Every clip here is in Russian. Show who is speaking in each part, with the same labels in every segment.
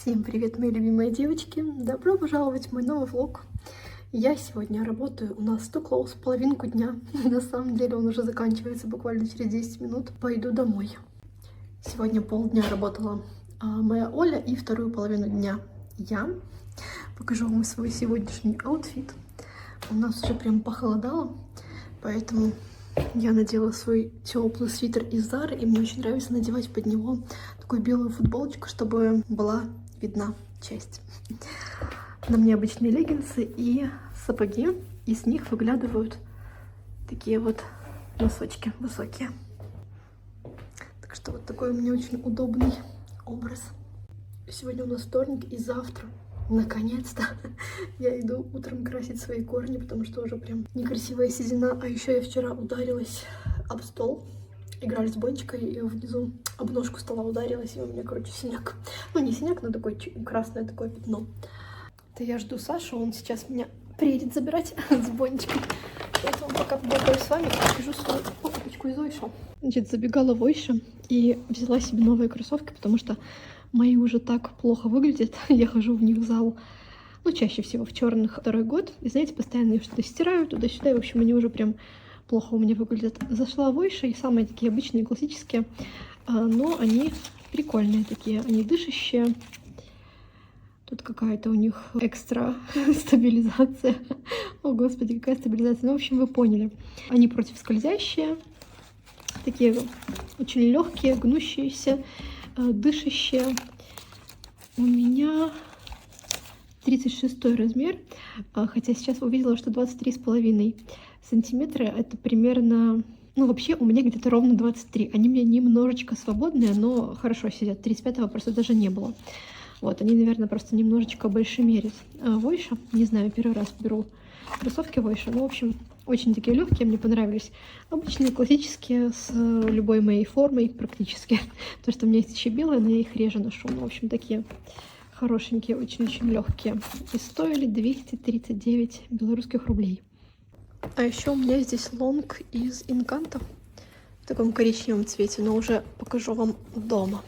Speaker 1: Всем привет, мои любимые девочки! Добро пожаловать в мой новый влог. Я сегодня работаю, у нас too close, половинку дня. На самом деле он уже заканчивается буквально через 10 минут. Пойду домой. Сегодня полдня работала моя Оля и вторую половину дня я. Покажу вам свой сегодняшний аутфит. У нас уже прям похолодало, поэтому я надела свой теплый свитер из Зары, и мне очень нравится надевать под него такую белую футболочку, чтобы была видна часть. На мне обычные леггинсы и сапоги, и с них выглядывают такие вот носочки высокие. Так что вот такой у меня очень удобный образ. Сегодня у нас вторник, и завтра, наконец-то, я иду утром красить свои корни, потому что уже прям некрасивая седина. А еще я вчера ударилась об стол. Играли с Бончикой, и внизу об ножку стола ударилась, и у меня, короче, синяк. Ну, не синяк, но такое красное такое пятно. Да я жду Сашу, он сейчас меня приедет забирать с Бончикой. Поэтому пока поболтаю с вами, покажу свою покупочку из Ойша. Значит, забегала в Ойша и взяла себе новые кроссовки, потому что мои уже так плохо выглядят. Я хожу в них в зал, ну, чаще всего в черных второй год. И, знаете, постоянно их что-то стираю туда-сюда, и, в общем, они уже прям плохо у меня выглядят. Зашла в Ойша, и самые такие обычные, классические, но они прикольные такие, они дышащие. Тут какая-то у них экстра стабилизация. О, господи, какая стабилизация. Ну, в общем, вы поняли. Они противоскользящие, такие очень легкие, гнущиеся, дышащие. У меня 36 размер, хотя сейчас увидела, что 23,5 сантиметра. Это примерно... Ну, вообще, у меня где-то ровно 23. Они у меня немножечко свободные, но хорошо сидят. 35-го просто даже не было. Вот, они, наверное, просто немножечко больше мерят. Войша, не знаю, первый раз беру кроссовки Войша. Ну, в общем, очень такие легкие, мне понравились. Обычные, классические, с любой моей формой практически. То, что у меня есть еще белые, но я их реже ношу. Ну, в общем, такие хорошенькие, очень-очень легкие. И стоили 239 белорусских рублей. А еще у меня здесь лонг из Инканто в таком коричневом цвете, но уже покажу вам дома.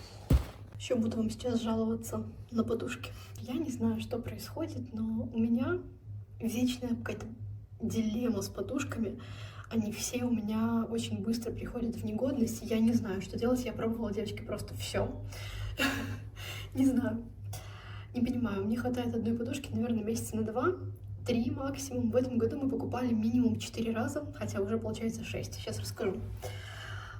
Speaker 1: Еще буду вам сейчас жаловаться на подушки. Я не знаю, что происходит, но у меня вечная какая-то дилемма с подушками. Они все у меня очень быстро приходят в негодность. Я не знаю, что делать. Я пробовала, девочки, просто все. Не знаю. Не понимаю. Мне хватает одной подушки, наверное, месяца на 2-3 максимум. В этом году мы покупали минимум 4 раза, хотя уже получается 6. Сейчас расскажу.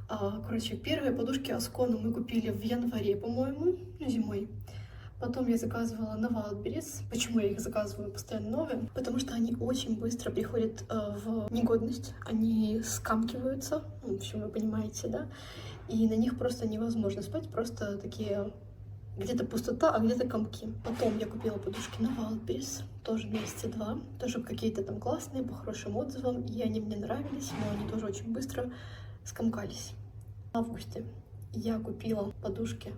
Speaker 1: Короче, первые подушки Аскона мы купили в январе, по-моему, зимой. Потом я заказывала на Wildberries. Почему я их заказываю постоянно новые? Потому что они очень быстро приходят в негодность. Они скамкиваются, в общем, вы понимаете, да? И на них просто невозможно спать, просто такие... Где-то пустота, а где-то комки. Потом я купила подушки на Wildberries, тоже месяца 2. Тоже какие-то там классные, по хорошим отзывам. И они мне нравились, но они тоже очень быстро скомкались. В августе я купила подушки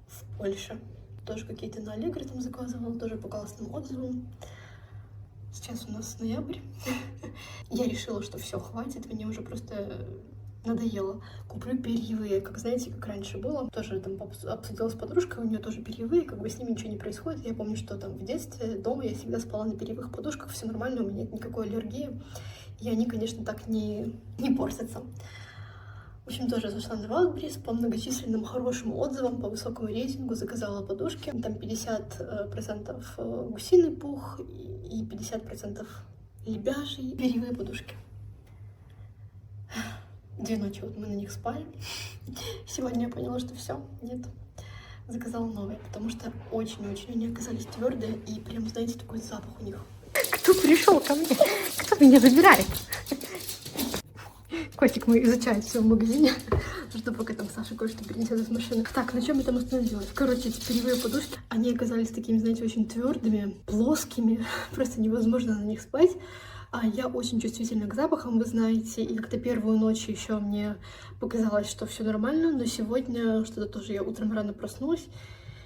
Speaker 1: в Польше. Тоже какие-то на Allegro там заказывала, тоже по классным отзывам. Сейчас у нас ноябрь. Я решила, что все, хватит, мне уже просто надоело. Куплю перьевые, как знаете, как раньше было. Тоже там обсудила с подружкой, у нее тоже перьевые, как бы с ними ничего не происходит. Я помню, что там в детстве дома я всегда спала на перьевых подушках, все нормально, у меня нет никакой аллергии. И они, конечно, так не портятся. В общем, тоже зашла на Wildberries по многочисленным хорошим отзывам, по высокому рейтингу, заказала подушки. Там 50% гусиный пух и 50% лебяжий. Перьевые подушки. 2 ночи вот мы на них спали. Сегодня я поняла, что все, нет. Заказала новые, потому что очень-очень они оказались твердые и прям, знаете, такой запах у них. Кто пришел ко мне? Кто меня забирает? Котик мой изучает все в магазине. Жду, пока там Саша кое-что принесет из машины. Так, на чем я там остановилась? Короче, эти перьевые подушки, они оказались такими, знаете, очень твердыми, плоскими. Просто невозможно на них спать. А я очень чувствительна к запахам, вы знаете. И как-то первую ночь еще мне показалось, что все нормально. Но сегодня что-то тоже я утром рано проснулась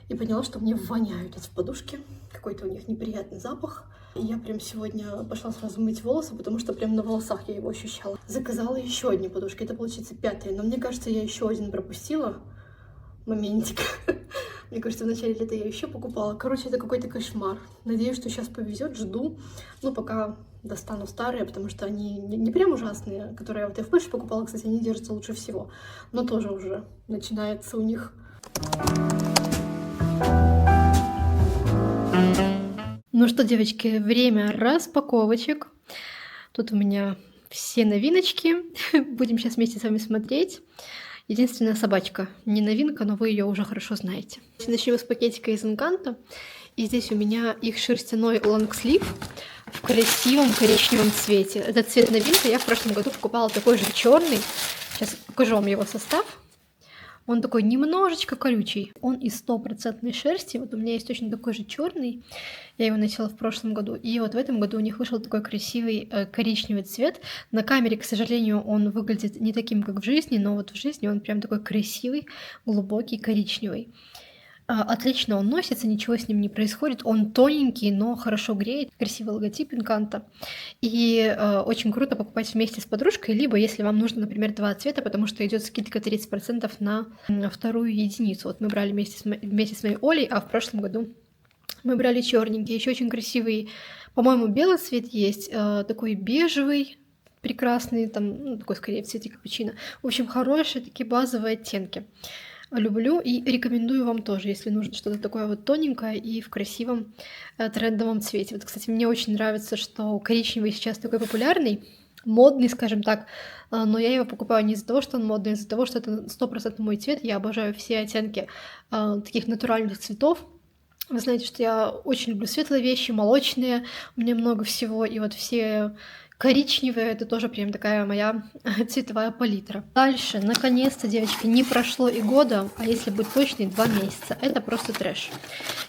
Speaker 1: и поняла, что мне воняют эти подушки. Какой-то у них неприятный запах. И я прям сегодня пошла сразу мыть волосы, потому что прям на волосах я его ощущала. Заказала еще одни подушки, это получается 5-я. Но мне кажется, я еще один пропустила моментик. Мне кажется, в начале лета я еще покупала. Короче, это какой-то кошмар. Надеюсь, что сейчас повезет, жду. Ну, пока достану старые, потому что они не прям ужасные, которые вот я в Польше покупала, кстати, они держатся лучше всего. Но тоже уже начинается у них. Ну что, девочки, время распаковочек. Тут у меня все новиночки. Будем сейчас вместе с вами смотреть. Единственная собачка. Не новинка, но вы ее уже хорошо знаете. Начнем с пакетика из Encanto. И здесь у меня их шерстяной лонгслив в красивом коричневом цвете. Этот цвет новинка. Я в прошлом году покупала такой же черный. Сейчас покажу вам его состав. Он такой немножечко колючий. Он из 100% шерсти. Вот у меня есть точно такой же черный. Я его носила в прошлом году. И вот в этом году у них вышел такой красивый коричневый цвет. На камере, к сожалению, он выглядит не таким, как в жизни, но вот в жизни он прям такой красивый, глубокий, коричневый. Отлично он носится, ничего с ним не происходит. Он тоненький, но хорошо греет. Красивый логотип Encanto. И очень круто покупать вместе с подружкой, либо если вам нужно, например, два цвета, потому что идет скидка 30% на вторую единицу. Вот мы брали вместе с моей Олей, а в прошлом году мы брали черненький. Еще очень красивый, по-моему, белый цвет есть, такой бежевый, прекрасный, там, такой скорее в цвете капучино. В общем, хорошие такие базовые оттенки. Люблю и рекомендую вам тоже, если нужно что-то такое вот тоненькое и в красивом трендовом цвете. Вот, кстати, мне очень нравится, что коричневый сейчас такой популярный, модный, скажем так, но я его покупаю не из-за того, что он модный, а из-за того, что это 100% мой цвет. Я обожаю все оттенки таких натуральных цветов. Вы знаете, что я очень люблю светлые вещи, молочные, у меня много всего, и вот все коричневые — это тоже прям такая моя цветовая палитра. Дальше, наконец-то, девочки, не прошло и года, а если быть точной, 2 месяца. Это просто трэш.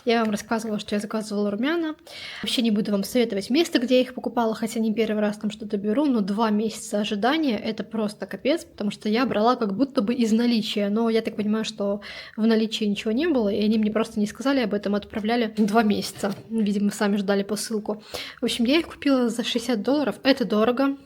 Speaker 1: Я вам рассказывала, что я заказывала румяна. Вообще не буду вам советовать место, где я их покупала, хотя не первый раз там что-то беру, но 2 месяца ожидания — это просто капец, потому что я брала как будто бы из наличия, но я так понимаю, что в наличии ничего не было, и они мне просто не сказали об этом, отправляли 2 месяца. Видимо, сами ждали посылку. В общем, я их купила за $60. Это дорого.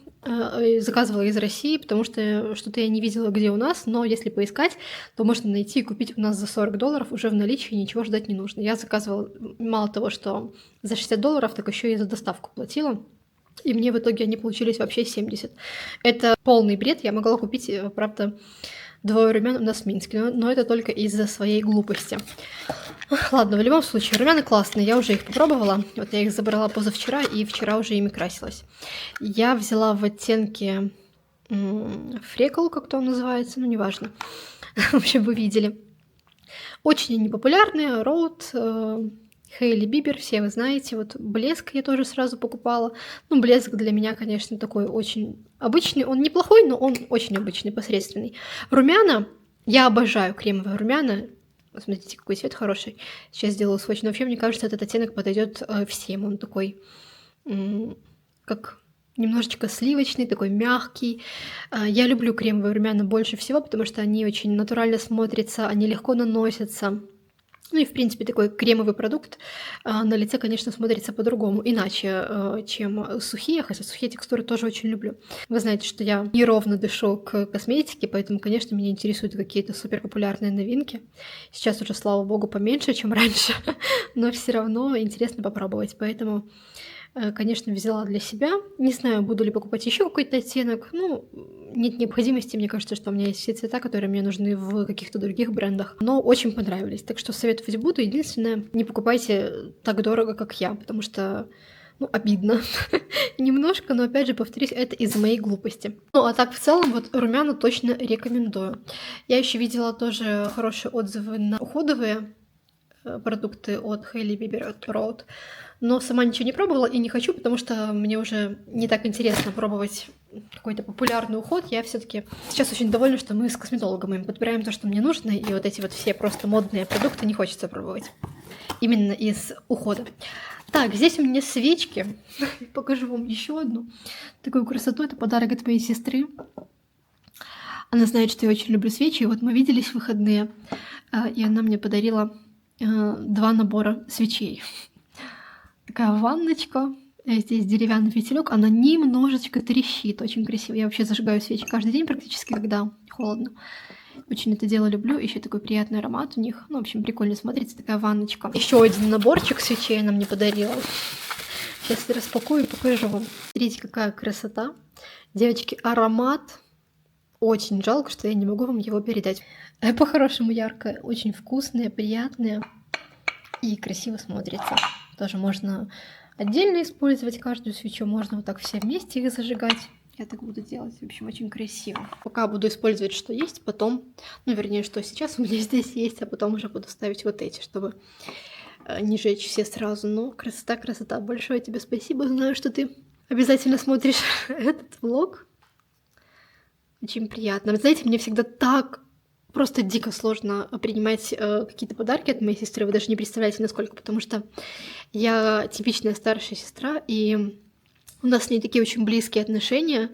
Speaker 1: Заказывала из России, потому что что-то я не видела, где у нас, но если поискать, то можно найти и купить у нас за $40 уже в наличии, ничего ждать не нужно. Я заказывала мало того, что за $60, так еще и за доставку платила. И мне в итоге они получились вообще 70. Это полный бред. Я могла купить, правда, 2 румян у нас в Минске, но это только из-за своей глупости. Ладно, в любом случае, румяна классные, я уже их попробовала. Вот я их забрала позавчера, и вчера уже ими красилась. Я взяла в оттенке фрекл, как-то он называется, ну неважно. В общем, вы видели. Очень они популярные, Роуд, Хейли Бибер, все вы знаете. Вот блеск я тоже сразу покупала. Ну, блеск для меня, конечно, такой очень обычный. Он неплохой, но он очень обычный, посредственный. Румяна, я обожаю кремовые румяна. Смотрите, какой цвет хороший. Сейчас сделаю сводч. Но вообще, мне кажется, этот оттенок подойдет всем. Он такой, как немножечко сливочный, такой мягкий. Я люблю кремовые румяна больше всего, потому что они очень натурально смотрятся, они легко наносятся. Ну и, в принципе, такой кремовый продукт на лице, конечно, смотрится по-другому, иначе, чем сухие, хотя сухие текстуры тоже очень люблю. Вы знаете, что я неровно дышу к косметике, поэтому, конечно, меня интересуют какие-то суперпопулярные новинки. Сейчас уже, слава богу, поменьше, чем раньше, но все равно интересно попробовать, поэтому... Конечно, взяла для себя. Не знаю, буду ли покупать еще какой-то оттенок. Ну, нет необходимости. Мне кажется, что у меня есть все цвета, которые мне нужны в каких-то других брендах. Но очень понравились. Так что советовать буду. Единственное, не покупайте так дорого, как я, потому что, ну, обидно. Немножко, но опять же, повторюсь, это из-за моей глупости. Ну, а так в целом, вот румяна точно рекомендую. Я еще видела тоже хорошие отзывы на уходовые продукты от Hailey Bieber, от Rode. Но сама ничего не пробовала и не хочу, потому что мне уже не так интересно пробовать какой-то популярный уход. Я все-таки сейчас очень довольна, что мы с косметологом им подбираем то, что мне нужно, и вот эти вот все просто модные продукты не хочется пробовать. Именно из ухода. Так, здесь у меня свечки. Покажу вам еще одну такую красоту. Это подарок от моей сестры. Она знает, что я очень люблю свечи. И вот мы виделись в выходные, и она мне подарила 2 набора свечей. Такая ванночка, здесь деревянный фитилек, она немножечко трещит, очень красиво. Я вообще зажигаю свечи каждый день практически, когда холодно. Очень это дело люблю. Еще такой приятный аромат у них. Ну, в общем, прикольно смотрится такая ванночка. Еще один наборчик свечей она мне подарила. Сейчас я распакую и покажу вам. Смотрите, какая красота. Девочки, аромат. Очень жалко, что я не могу вам его передать. По-хорошему яркое, очень вкусное, приятное и красиво смотрится. Тоже можно отдельно использовать каждую свечу, можно вот так все вместе их зажигать. Я так буду делать, в общем, очень красиво. Пока буду использовать, что есть, потом, ну, вернее, что сейчас у меня здесь есть, а потом уже буду ставить вот эти, чтобы не жечь все сразу. Но красота, красота. Большое тебе спасибо. Знаю, что ты обязательно смотришь этот влог. Очень приятно. Вы знаете, мне всегда так просто дико сложно принимать какие-то подарки от моей сестры. Вы даже не представляете, насколько. Потому что я типичная старшая сестра, и у нас с ней такие очень близкие отношения.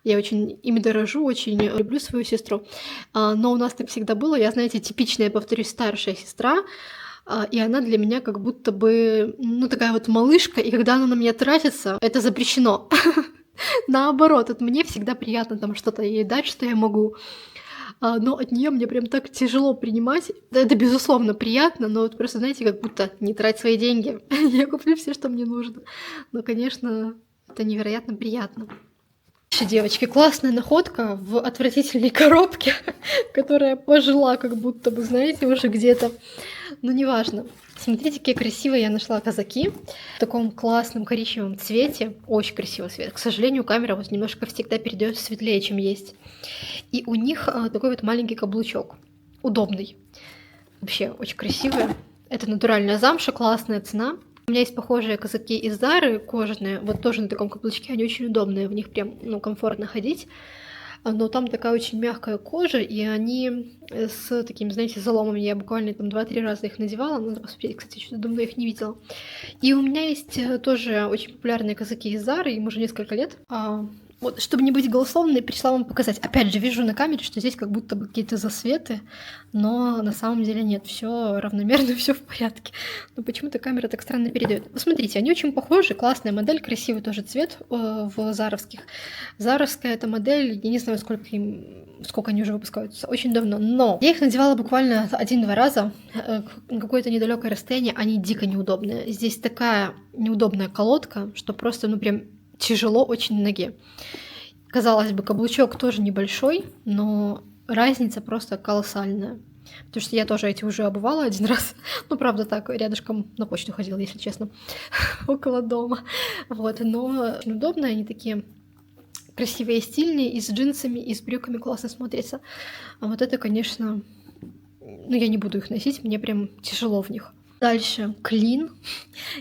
Speaker 1: Я очень ими дорожу, очень люблю свою сестру. Но у нас так всегда было. Я, знаете, типичная, повторюсь, старшая сестра. И она для меня как будто бы, ну, такая вот малышка. И когда она на меня тратится, это запрещено. Наоборот, вот мне всегда приятно там что-то ей дать, что я могу. Но от нее мне прям так тяжело принимать. Это, безусловно, приятно, но вот просто, знаете, как будто не трать свои деньги. Я куплю все, что мне нужно. Но, конечно, это невероятно приятно. Еще, девочки, классная находка в отвратительной коробке, которая пожила как будто бы, знаете, уже где-то. Но неважно. Смотрите, какие красивые я нашла казаки в таком классном коричневом цвете. Очень красивый цвет. К сожалению, камера вот немножко всегда передает светлее, чем есть. И у них такой вот маленький каблучок. Удобный. Вообще очень красивые. Это натуральная замша, классная цена. У меня есть похожие казаки из Зары, кожаные, вот тоже на таком каблучке, они очень удобные, в них прям, ну, комфортно ходить. Но там такая очень мягкая кожа, и они с такими, знаете, заломами. Я буквально там 2-3 раза их надевала. Надо посмотреть, кстати, что-то давно их не видела. И у меня есть тоже очень популярные казаки из Зары, им уже несколько лет. Вот, чтобы не быть голословной, пришла вам показать. Опять же, вижу на камере, что здесь как будто бы какие-то засветы, но на самом деле нет, все равномерно, все в порядке. Но почему-то камера так странно передает. Посмотрите, они очень похожи, классная модель, красивый тоже цвет в заровских. Заровская эта модель, я не знаю, сколько они уже выпускаются, очень давно, но я их надевала буквально 1-2 раза на какое-то недалекое расстояние, они дико неудобные. Здесь такая неудобная колодка, что просто, ну, прям тяжело очень на ноге. Казалось бы, каблучок тоже небольшой, но разница просто колоссальная. Потому что я тоже эти уже обувала 1 раз. Ну, правда, так, рядышком на почту ходила, если честно, около дома. Вот, но очень удобно, они такие красивые и стильные, и с джинсами, и с брюками классно смотрятся. А вот это, конечно, ну, я не буду их носить, мне прям тяжело в них. Дальше клин.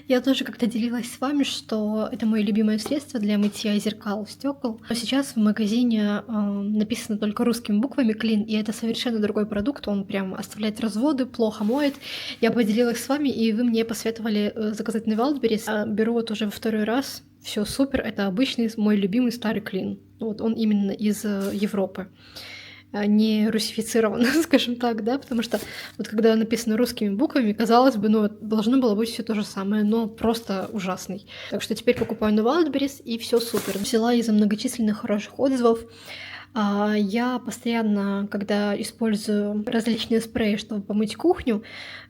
Speaker 1: Я тоже как-то делилась с вами, что это мое любимое средство для мытья зеркал, стекол. Но сейчас в магазине написано только русскими буквами клин, и это совершенно другой продукт. Он прям оставляет разводы, плохо моет. Я поделилась с вами, и вы мне посоветовали заказать на Wildberries. Беру вот уже во 2-й раз. Все супер. Это обычный мой любимый старый клин. Вот он именно из Европы. Не русифицировано, скажем так, да, потому что вот когда написано русскими буквами, казалось бы, ну, должно было быть все то же самое, но просто ужасный. Так что теперь покупаю на Wildberries, и все супер. Взяла из-за многочисленных хороших отзывов. Я постоянно, когда использую различные спреи, чтобы помыть кухню,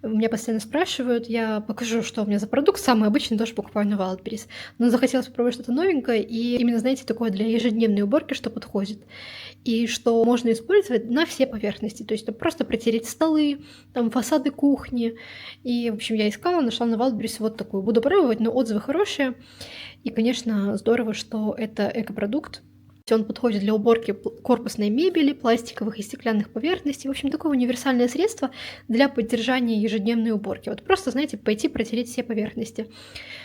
Speaker 1: меня постоянно спрашивают, я покажу, что у меня за продукт, самый обычный тоже покупаю на Wildberries. Но захотелось попробовать что-то новенькое, и именно, знаете, такое для ежедневной уборки, что подходит. И что можно использовать на все поверхности, то есть просто протереть столы, там фасады кухни. И, в общем, я искала, нашла на Wildberries вот такую. Буду пробовать, но отзывы хорошие. И, конечно, здорово, что это экопродукт. Он подходит для уборки корпусной мебели, пластиковых и стеклянных поверхностей. В общем, такое универсальное средство для поддержания ежедневной уборки. Вот просто, знаете, пойти протереть все поверхности.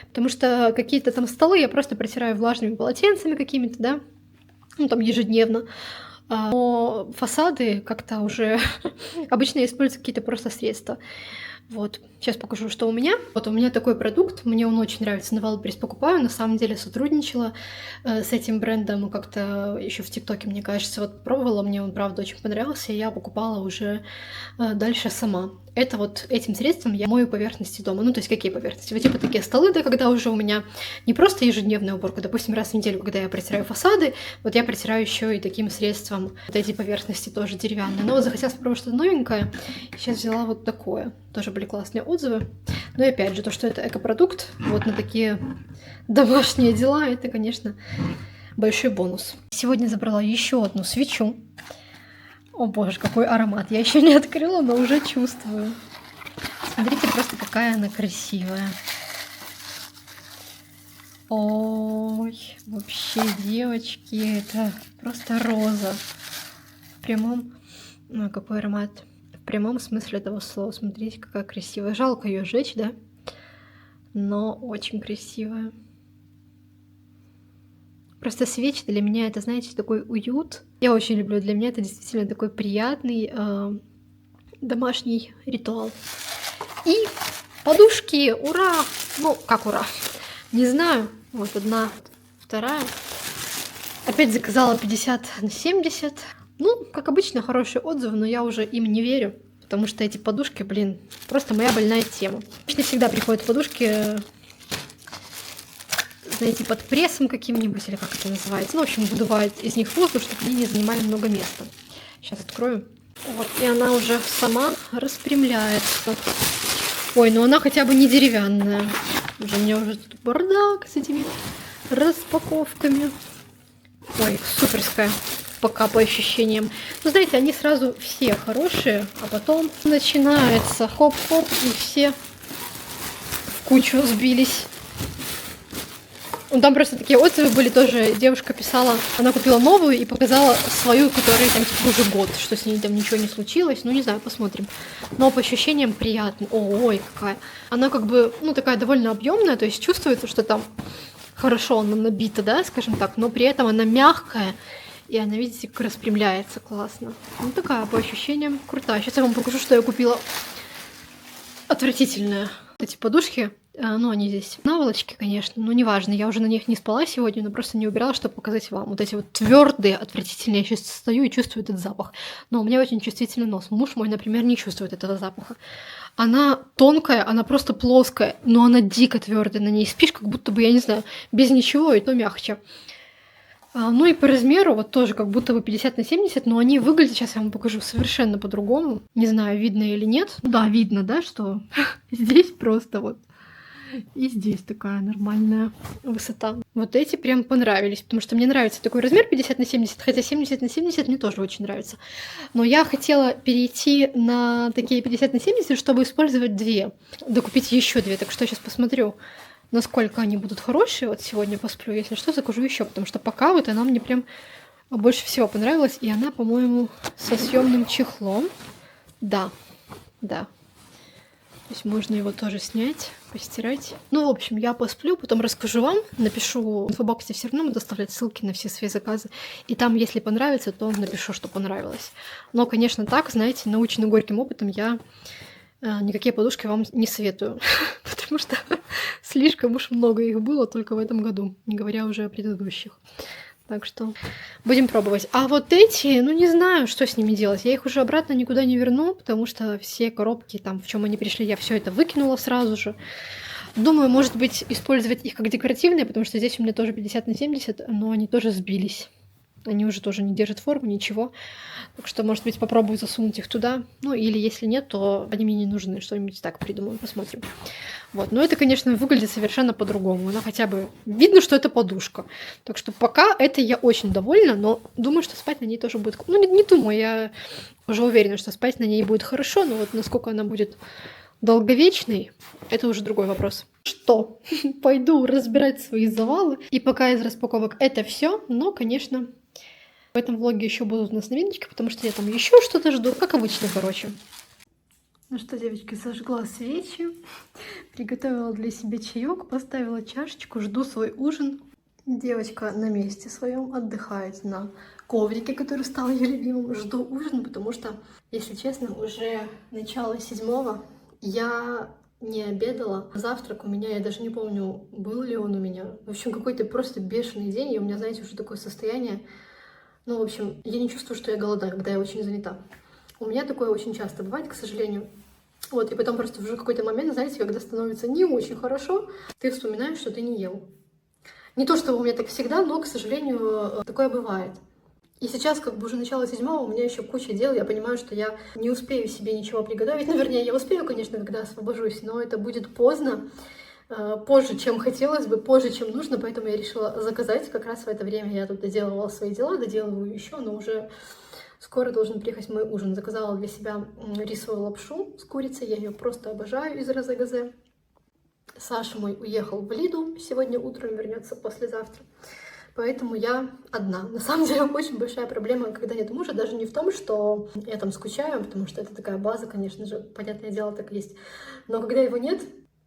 Speaker 1: Потому что какие-то там столы я просто протираю влажными полотенцами какими-то, да, ну там ежедневно. Но фасады как-то уже обычно я использую какие-то просто средства. Вот, сейчас покажу, что у меня. Вот у меня такой продукт, мне он очень нравится, на Wildberries покупаю. На самом деле сотрудничала с этим брендом как-то еще в ТикТоке, мне кажется. Вот пробовала, мне он правда очень понравился, и я покупала уже дальше сама. это вот этим средством я мою поверхности дома. Ну, то есть какие поверхности? Вот типа такие столы, да, когда уже у меня не просто ежедневная уборка, допустим, раз в неделю, когда я протираю фасады, вот я протираю еще и таким средством вот эти поверхности тоже деревянные. Но вот захотелось попробовать что-то новенькое. Сейчас взяла вот такое. Тоже были классные отзывы. Но и опять же, то, что это экопродукт, вот на такие домашние дела, это, конечно, большой бонус. Сегодня забрала еще одну свечу. О боже, какой аромат. Я еще не открыла, но уже чувствую. Смотрите, просто какая она красивая. Ой, вообще, девочки, это просто роза. В прямом... Ну, какой аромат. В прямом смысле этого слова. Смотрите, какая красивая. Жалко ее сжечь, да? Но очень красивая. Просто свечи для меня это, знаете, такой уют. Я очень люблю. Для меня это действительно такой приятный домашний ритуал. И подушки, ура! Ну, как ура? Не знаю. Вот одна, вторая. Опять заказала 50/70. Ну, как обычно, хороший отзыв, но я уже им не верю. Потому что эти подушки, блин, просто моя больная тема. Обычно всегда приходят подушки, знаете, под прессом каким-нибудь, или как это называется. Ну, в общем, выдувает из них воздух, чтобы они не занимали много места. Сейчас открою. Вот, и она уже сама распрямляется. Ой, ну она хотя бы не деревянная. Уже у меня уже тут бардак с этими распаковками. Ой, суперская. Пока по ощущениям. Ну, знаете, они сразу все хорошие, а потом начинается хоп-хоп, и все в кучу сбились. Ну, там просто такие отзывы были тоже. Девушка писала, она купила новую и показала свою, которая там типа уже год, что с ней там ничего не случилось. Ну, не знаю, посмотрим. Но по ощущениям приятно. Ой, какая. Она как бы, ну, такая довольно объемная, то есть чувствуется, что там хорошо она набита, да, скажем так, но при этом она мягкая, и она, видите, как распрямляется классно. Ну, такая по ощущениям крутая. Сейчас я вам покажу, что я купила отвратительное. Эти подушки, ну, они здесь наволочки, конечно, но неважно, я уже на них не спала сегодня, но просто не убирала, чтобы показать вам. Вот эти вот твердые, отвратительные, я сейчас стою и чувствую этот запах. Но у меня очень чувствительный нос. Муж мой, например, не чувствует этого запаха. Она тонкая, она просто плоская, но она дико твердая, на ней спишь, как будто бы, я не знаю, без ничего, и то мягче. Ну и по размеру вот тоже как будто бы 50/70, но они выглядят, сейчас я вам покажу, совершенно по-другому. Не знаю, видно или нет. Да, видно, да, что здесь просто вот. И здесь такая нормальная высота. Вот эти прям понравились, потому что мне нравится такой размер 50/70, хотя 70/70 мне тоже очень нравится. Но я хотела перейти на такие 50/70, чтобы использовать две, докупить еще две, так что сейчас посмотрю, насколько они будут хорошие. Вот сегодня посплю, если что, закажу еще, потому что пока вот она мне прям больше всего понравилась, и она, по-моему, со съемным чехлом. Да, да. То есть можно его тоже снять, постирать. Ну, в общем, я посплю, потом расскажу вам, напишу. В инфобоксе все равно буду оставлять ссылки на все свои заказы. И там, если понравится, то напишу, что понравилось. Но, конечно, так, знаете, наученный горьким опытом, я никакие подушки вам не советую. Потому что слишком уж много их было только в этом году, не говоря уже о предыдущих. Так что будем пробовать. А вот эти, ну не знаю, что с ними делать. Я их уже обратно никуда не верну, потому что все коробки, там, в чем они пришли, я все это выкинула сразу же. Думаю, может быть, использовать их как декоративные, потому что здесь у меня тоже 50/70, но они тоже сбились. Они уже тоже не держат форму, ничего. Так что, может быть, попробую засунуть их туда. Ну, или если нет, то они мне не нужны. Что-нибудь так придумаю, посмотрим. Вот. Но это, конечно, выглядит совершенно по-другому. Она хотя бы... Видно, что это подушка. Так что пока это я очень довольна, но думаю, что спать на ней тоже будет... Ну, не думаю, я уже уверена, что спать на ней будет хорошо, но вот насколько она будет долговечной, это уже другой вопрос. Что? Пойду разбирать свои завалы. И пока из распаковок это все, но, конечно... В этом влоге еще будут у нас новиночки, потому что я там еще что-то жду, как обычно, короче. Ну что, девочки, зажгла свечи, приготовила для себя чаек, поставила чашечку, жду свой ужин. Девочка на месте своем отдыхает на коврике, который стал ее любимым. Жду ужин, потому что, если честно, уже начало 7-го. Я не обедала. Завтрак у меня, я даже не помню, был ли он у меня. В общем, какой-то просто бешеный день, и у меня, знаете, уже такое состояние. Ну, в общем, я не чувствую, что я голодаю, когда я очень занята. У меня такое очень часто бывает, к сожалению. Вот, и потом просто уже какой-то момент, знаете, когда становится не очень хорошо, ты вспоминаешь, что ты не ел. Не то, чтобы у меня так всегда, но, к сожалению, такое бывает. И сейчас, как бы уже начало 7-го, у меня еще куча дел, я понимаю, что я не успею себе ничего приготовить. Ну, вернее, я успею, конечно, когда освобожусь, но это будет поздно, позже, чем хотелось бы, позже, чем нужно, поэтому я решила заказать. Как раз в это время я тут доделывала свои дела, доделываю еще, но уже скоро должен приехать мой ужин. Заказала для себя рисовую лапшу с курицей, я ее просто обожаю из Розегазе. Саша мой уехал в Лиду сегодня утром, вернется послезавтра. Поэтому я одна. На самом деле очень большая проблема, когда нет мужа, даже не в том, что я там скучаю, потому что это такая база, конечно же, понятное дело, так есть. Но когда его нет,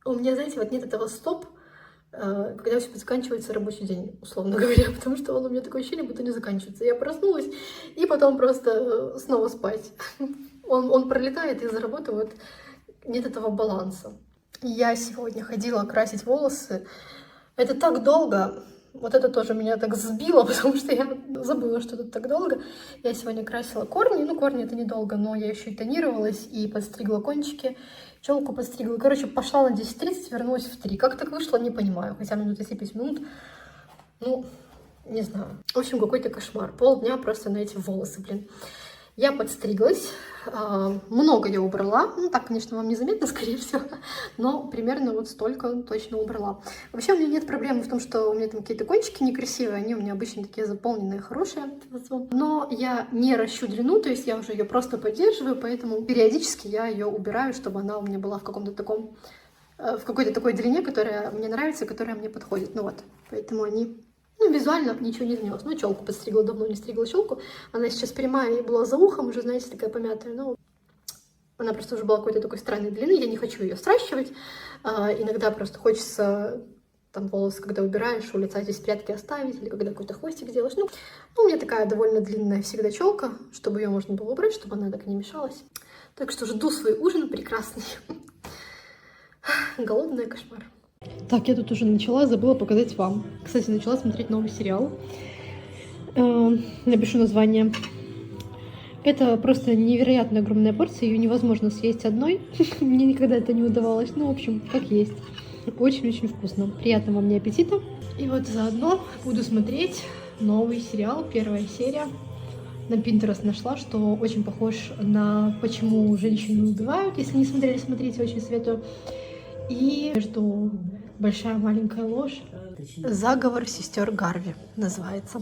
Speaker 1: у меня, знаете, вот нет этого стоп, когда у тебя заканчивается рабочий день, условно говоря, потому что он у меня такое ощущение, будто не заканчивается. Я проснулась, и потом просто снова спать. Он пролетает из-за работы, вот нет этого баланса. Я сегодня ходила красить волосы. Это так долго. Вот это тоже меня так сбило, потому что я забыла, что это так долго. Я сегодня красила корни. Ну, корни это недолго, но я еще и тонировалась, и подстригла кончики. Челку подстригла. Короче, пошла на 10:30, вернулась в 3. Как так вышло, не понимаю. Хотя минут если 5 минут. Ну, не знаю. В общем, какой-то кошмар. Полдня просто на эти волосы, блин. Я подстриглась, много я убрала, ну так, конечно, вам незаметно, скорее всего, но примерно вот столько точно убрала. Вообще у меня нет проблемы в том, что у меня там какие-то кончики некрасивые, они у меня обычно такие заполненные, хорошие, но я не ращу длину, то есть я уже ее просто поддерживаю, поэтому периодически я ее убираю, чтобы она у меня была в каком-то таком, в какой-то такой длине, которая мне нравится, которая мне подходит, ну вот, поэтому они... Ну, визуально ничего не изменилось. Ну, челку подстригла, давно не стригла челку. Она сейчас прямая и была за ухом, уже, знаете, такая помятая. Ну, она просто уже была какой-то такой странной длины. Я не хочу ее сращивать. Иногда просто хочется там волосы, когда убираешь, у лица здесь прядки оставить, или когда какой-то хвостик делаешь. Ну, у меня такая довольно длинная всегда челка, чтобы ее можно было убрать, чтобы она так не мешалась. Так что жду свой ужин прекрасный. Голодная, кошмар. Так, я тут уже начала, забыла показать вам. Кстати, начала смотреть новый сериал. Напишу название. Это просто невероятно огромная порция, ее невозможно съесть одной. Мне никогда это не удавалось. Ну, в общем, как есть. Очень-очень вкусно. Приятного мне аппетита. И вот заодно буду смотреть новый сериал, первая серия. На Pinterest нашла, что очень похож на «Почему женщины убивают». Если не смотрели, смотрите, очень советую. И между «Большая маленькая ложь». «Заговор сестер Гарви» называется.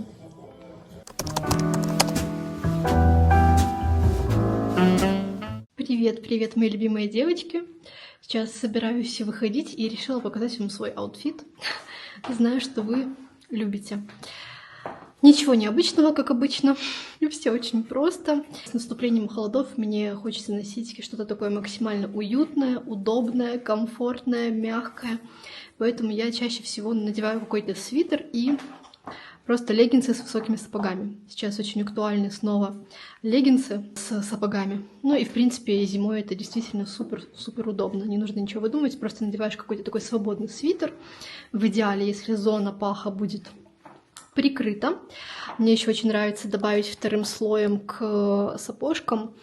Speaker 1: Привет, привет, мои любимые девочки. Сейчас собираюсь выходить и решила показать вам свой аутфит. Знаю, что вы любите. Ничего необычного, как обычно. Все очень просто. С наступлением холодов мне хочется носить что-то такое максимально уютное, удобное, комфортное, мягкое. Поэтому я чаще всего надеваю какой-то свитер и просто леггинсы с высокими сапогами. Сейчас очень актуальны снова леггинсы с сапогами. Ну и в принципе зимой это действительно супер удобно. Не нужно ничего выдумывать, просто надеваешь какой-то такой свободный свитер. В идеале, если зона паха будет прикрыта. Мне еще очень нравится добавить вторым слоем к сапожкам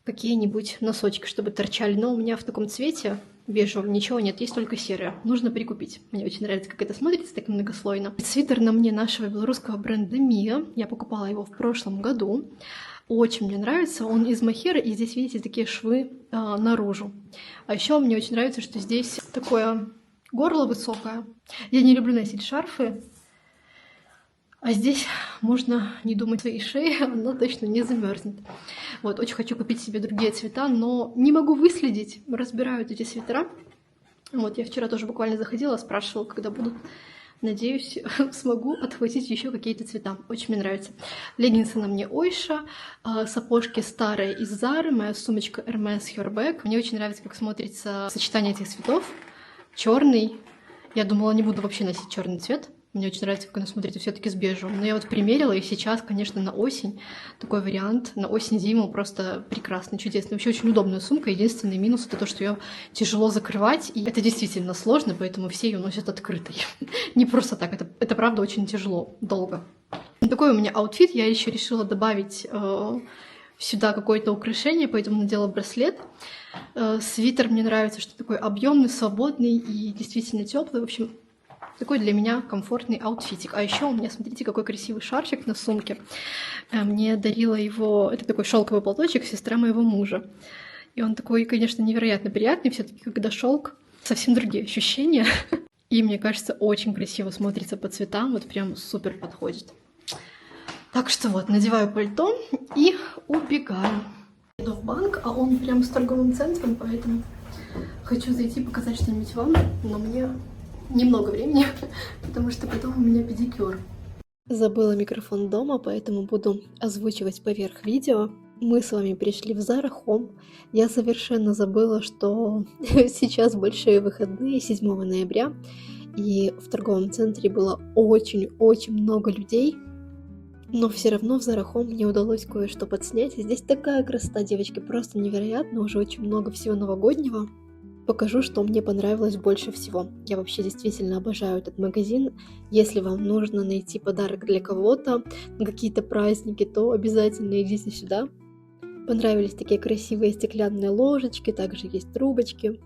Speaker 1: какие-нибудь носочки, чтобы торчали. Но у меня в таком цвете бежевом ничего нет, есть только серое. Нужно прикупить. Мне очень нравится, как это смотрится, так многослойно. Свитер на мне нашего белорусского бренда Mia. Я покупала его в прошлом году. Очень мне нравится. Он из мохера, и здесь, видите, такие швы наружу. А еще мне очень нравится, что здесь такое горло высокое. Я не люблю носить шарфы. А здесь можно не думать о своей шее, она точно не замерзнет. Вот, очень хочу купить себе другие цвета, но не могу выследить, разбирают эти свитера. Вот, я вчера тоже буквально заходила, спрашивала, когда будут. Надеюсь, смогу отхватить еще какие-то цвета. Очень мне нравится. Леггинсы на мне Ойша, сапожки старые из Зары, моя сумочка Hermes Herbeck. Мне очень нравится, как смотрится сочетание этих цветов. Черный. Я думала, не буду вообще носить черный цвет. Мне очень нравится, как она смотрится все-таки с бежевым. Но я вот примерила, и сейчас, конечно, на осень такой вариант. На осень-зиму просто прекрасный, чудесный. Вообще очень удобная сумка. Единственный минус — это то, что ее тяжело закрывать. И это действительно сложно, поэтому все ее носят открытой. Не просто так, это правда очень тяжело, долго. Такой у меня аутфит. Я еще решила добавить сюда какое-то украшение, поэтому надела браслет. Свитер мне нравится, что такой объемный, свободный и действительно теплый. В общем, такой для меня комфортный аутфитик. А еще у меня, смотрите, какой красивый шарфик на сумке. Мне дарила его, это такой шелковый платочек, сестра моего мужа. И он такой, конечно, невероятно приятный. Все-таки, когда шелк, совсем другие ощущения. И мне кажется, очень красиво смотрится по цветам. Вот прям супер подходит. Так что вот, надеваю пальто и убегаю. Иду в банк, а он прям с торговым центром, поэтому хочу зайти показать что-нибудь вам, но мне немного времени, потому что потом у меня педикюр. Забыла микрофон дома, поэтому буду озвучивать поверх видео. Мы с вами пришли в Zara Home. Я совершенно забыла, что сейчас большие выходные, 7 ноября, и в торговом центре было очень-очень много людей. Но все равно в Zara Home мне удалось кое-что подснять. Здесь такая красота, девочки, просто невероятно. Уже очень много всего новогоднего. Покажу, что мне понравилось больше всего. Я вообще действительно обожаю этот магазин. Если вам нужно найти подарок для кого-то на какие-то праздники, то обязательно идите сюда. Понравились такие красивые стеклянные ложечки, также есть трубочки.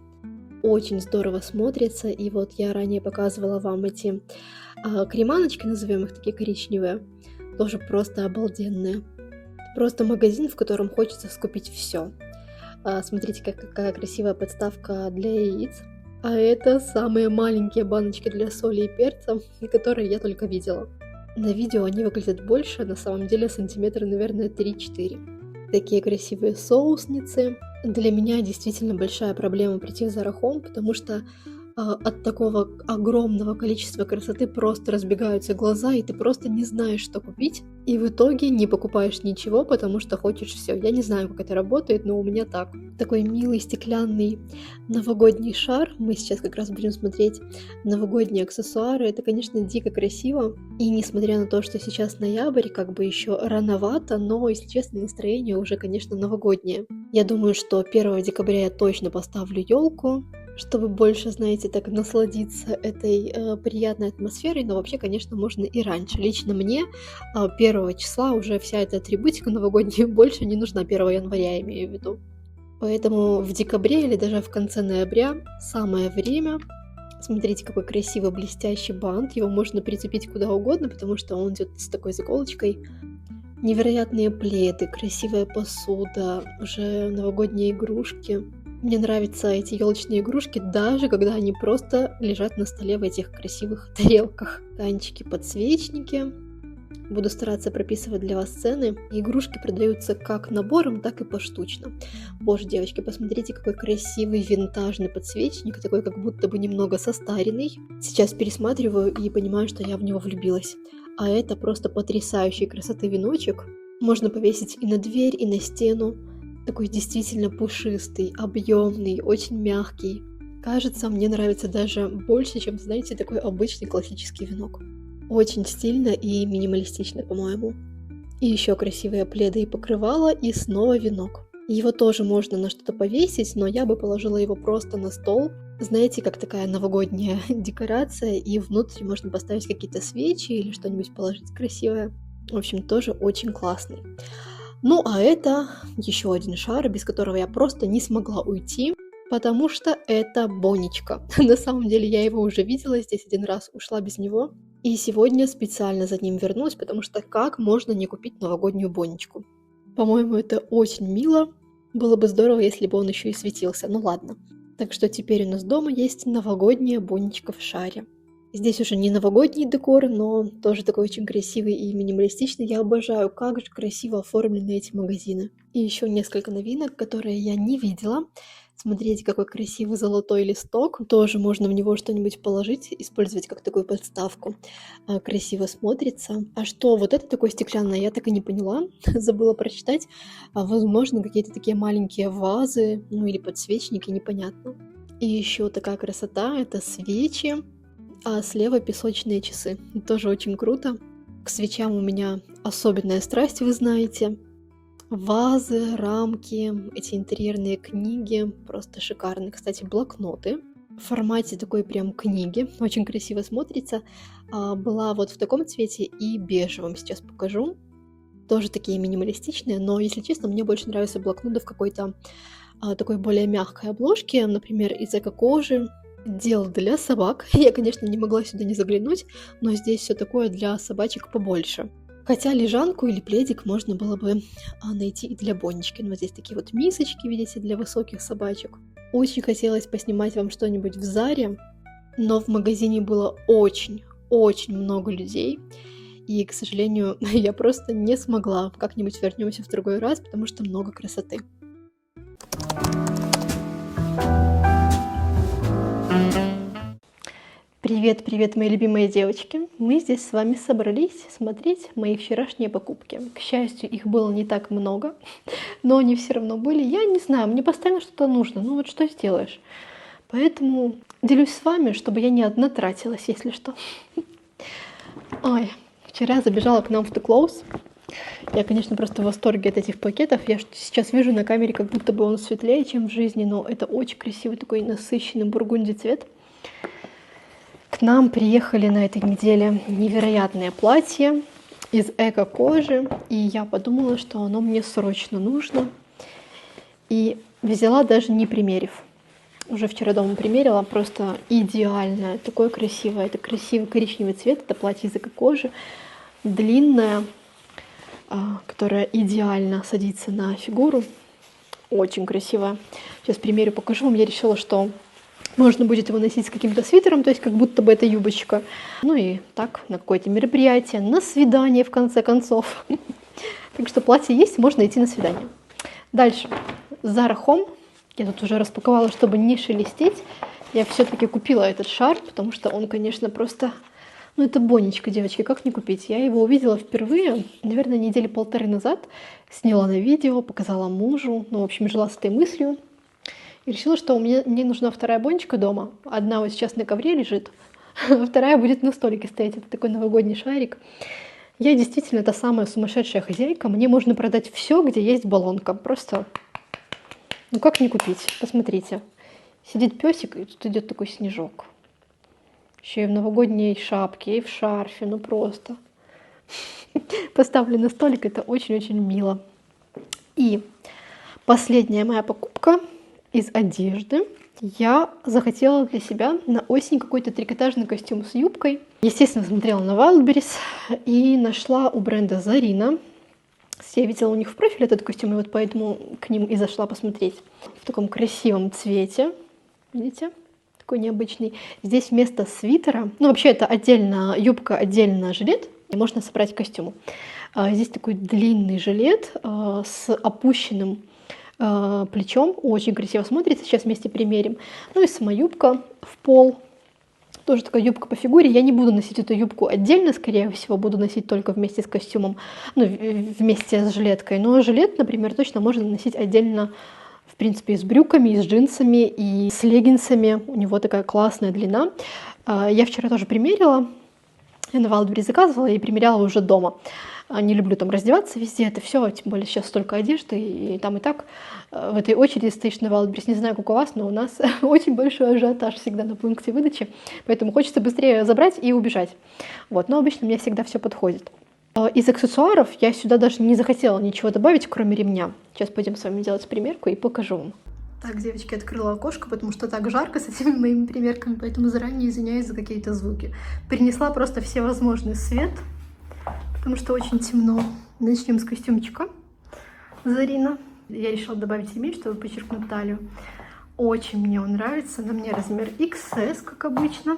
Speaker 1: Очень здорово смотрится. И вот я ранее показывала вам эти креманочки, назовем их, такие коричневые. Тоже просто обалденные. Просто магазин, в котором хочется скупить все. Смотрите, какая красивая подставка для яиц. А это самые маленькие баночки для соли и перца, которые я только видела. На видео они выглядят больше, на самом деле сантиметра, наверное, 3-4. Такие красивые соусницы. Для меня действительно большая проблема прийти в Zara Home, потому что от такого огромного количества красоты просто разбегаются глаза, и ты просто не знаешь, что купить, и в итоге не покупаешь ничего, потому что хочешь все. Я не знаю, как это работает, но у меня так. Такой милый стеклянный новогодний шар. Мы сейчас как раз будем смотреть новогодние аксессуары. Это, конечно, дико красиво. И несмотря на то, что сейчас ноябрь, как бы еще рановато, но, если честно, настроение уже, конечно, новогоднее. Я думаю, что 1 декабря я точно поставлю елку, чтобы больше, знаете, так насладиться этой приятной атмосферой, но вообще, конечно, можно и раньше. Лично мне 1 числа уже вся эта атрибутика новогодняя больше не нужна, 1 января, я имею в виду. Поэтому в декабре или даже в конце ноября самое время. Смотрите, какой красивый блестящий бант, его можно прицепить куда угодно, потому что он идет с такой заколочкой. Невероятные пледы, красивая посуда, уже новогодние игрушки. Мне нравятся эти елочные игрушки, даже когда они просто лежат на столе в этих красивых тарелках. Танчики, подсвечники. Буду стараться прописывать для вас цены. Игрушки продаются как набором, так и поштучно. Боже, девочки, посмотрите, какой красивый винтажный подсвечник, такой как будто бы немного состаренный. Сейчас пересматриваю и понимаю, что я в него влюбилась. А это просто потрясающей красоты веночек. Можно повесить и на дверь, и на стену. Такой действительно пушистый, объемный, очень мягкий. Кажется, мне нравится даже больше, чем, знаете, такой обычный классический венок. Очень стильно и минималистично, по-моему. И еще красивые пледы и покрывала, и снова венок. Его тоже можно на что-то повесить, но я бы положила его просто на стол. Знаете, как такая новогодняя декорация, и внутри можно поставить какие-то свечи или что-нибудь положить красивое. В общем, тоже очень классный. Ну, а это еще один шар, без которого я просто не смогла уйти, потому что это Бонечка. На самом деле я его уже видела здесь один раз, ушла без него. И сегодня специально за ним вернулась, потому что как можно не купить новогоднюю Бонечку? По-моему, это очень мило. Было бы здорово, если бы он еще и светился. Ну ладно. Так что теперь у нас дома есть новогодняя Бонечка в шаре. Здесь уже не новогодний декор, но тоже такой очень красивый и минималистичный. Я обожаю, как же красиво оформлены эти магазины. И еще несколько новинок, которые я не видела. Смотрите, какой красивый золотой листок. Тоже можно в него что-нибудь положить, использовать как такую подставку. Красиво смотрится. А что вот это такое стеклянное, я так и не поняла. Забыла прочитать. Возможно, какие-то такие маленькие вазы, ну или подсвечники, непонятно. И еще такая красота, это свечи. А слева песочные часы. Тоже очень круто. К свечам у меня особенная страсть, вы знаете. Вазы, рамки, эти интерьерные книги. Просто шикарные. Кстати, блокноты. В формате такой прям книги. Очень красиво смотрится. Была вот в таком цвете и бежевом. Сейчас покажу. тоже такие минималистичные, но, если честно, мне больше нравятся блокноты в какой-то такой более мягкой обложке, например, из эко-кожи. Дело для собак. Я, конечно, не могла сюда не заглянуть, но здесь все такое для собачек побольше. Хотя лежанку или пледик можно было бы найти и для Бонечки. Но вот здесь такие вот мисочки, видите, для высоких собачек. Очень хотелось поснимать вам что-нибудь в Заре, но в магазине было очень много людей. И, к сожалению, я просто не смогла. Как-нибудь вернемся в другой раз, потому что много красоты. Привет, мои любимые девочки! Мы здесь с вами собрались смотреть мои вчерашние покупки. К счастью, их было не так много, но они все равно были. Я не знаю, мне постоянно что-то нужно, ну вот что сделаешь. Поэтому делюсь с вами, чтобы я не одна тратилась, если что. Ой, вчера забежала к нам в Too Close. Я, конечно, просто в восторге от этих пакетов. Я сейчас вижу на камере, как будто бы он светлее, чем в жизни, но это очень красивый такой насыщенный бургунди цвет. К нам приехали на этой неделе невероятное платье из эко-кожи, и я подумала, что оно мне срочно нужно, и взяла, даже не примерив. Уже вчера дома примерила, просто идеальное, такое красивое. Это красивый коричневый цвет, это платье из эко-кожи, длинное, которое идеально садится на фигуру. Очень красивое. Сейчас примерю, покажу вам. Я решила, что можно будет его носить с каким-то свитером, то есть как будто бы это юбочка. Ну и так, на какое-то мероприятие, на свидание, в конце концов. Так что платье есть, можно идти на свидание. Дальше. Zara Home. Я тут уже распаковала, чтобы не шелестеть. Я все-таки купила этот шарф, потому что он, конечно, просто... Ну, это Бонечка, девочки, как не купить? Я его увидела впервые, наверное, недели полторы назад. Сняла на видео, показала мужу. Ну, в общем, жила с этой мыслью. И решила, что мне нужна вторая Бонечка дома. Одна вот сейчас на ковре лежит, а вторая будет на столике стоять. Это такой новогодний шарик. Я действительно та самая сумасшедшая хозяйка. Мне можно продать все, где есть баллонка. Просто, ну как не купить? Посмотрите. Сидит песик, и тут идет такой снежок. Еще и в новогодней шапке, и в шарфе. Ну просто. Поставлю на столик. Это очень-очень мило. И последняя моя покупка из одежды. Я захотела для себя на осень какой-то трикотажный костюм с юбкой. Естественно, смотрела на Wildberries и нашла у бренда Zarina. Я видела у них в профиле этот костюм, и вот поэтому к ним и зашла посмотреть. В таком красивом цвете. Видите? Такой необычный. Здесь вместо свитера, ну вообще это отдельно юбка, отдельно жилет, и можно собрать к костюму. Здесь такой длинный жилет с опущенным плечом, очень красиво смотрится, сейчас вместе примерим. Ну и сама юбка в пол, тоже такая юбка по фигуре. Я не буду носить эту юбку отдельно, скорее всего, буду носить только вместе с костюмом, ну, вместе с жилеткой. Но жилет, например, точно можно носить отдельно, в принципе, и с брюками, и с джинсами, и с леггинсами. У него такая классная длина. Я вчера тоже примерила, я на Wildberries заказывала и примеряла уже дома. Не люблю там раздеваться везде, это все, тем более сейчас столько одежды, и там и так в этой очереди стоишь на Wildberries. Не знаю, как у вас, но у нас очень большой ажиотаж всегда на пункте выдачи, поэтому хочется быстрее забрать и убежать. Вот, но обычно мне всегда все подходит. Из аксессуаров я сюда даже не захотела ничего добавить, кроме ремня. Сейчас пойдем с вами делать примерку и покажу вам. Так, девочки, открыла окошко, потому что так жарко с этими моими примерками, поэтому заранее извиняюсь за какие-то звуки. Перенесла просто всевозможный свет, потому что очень темно. Начнем с костюмчика Zarina. Я решила добавить ремень, чтобы подчеркнуть талию. Очень мне он нравится. На мне размер XS, как обычно.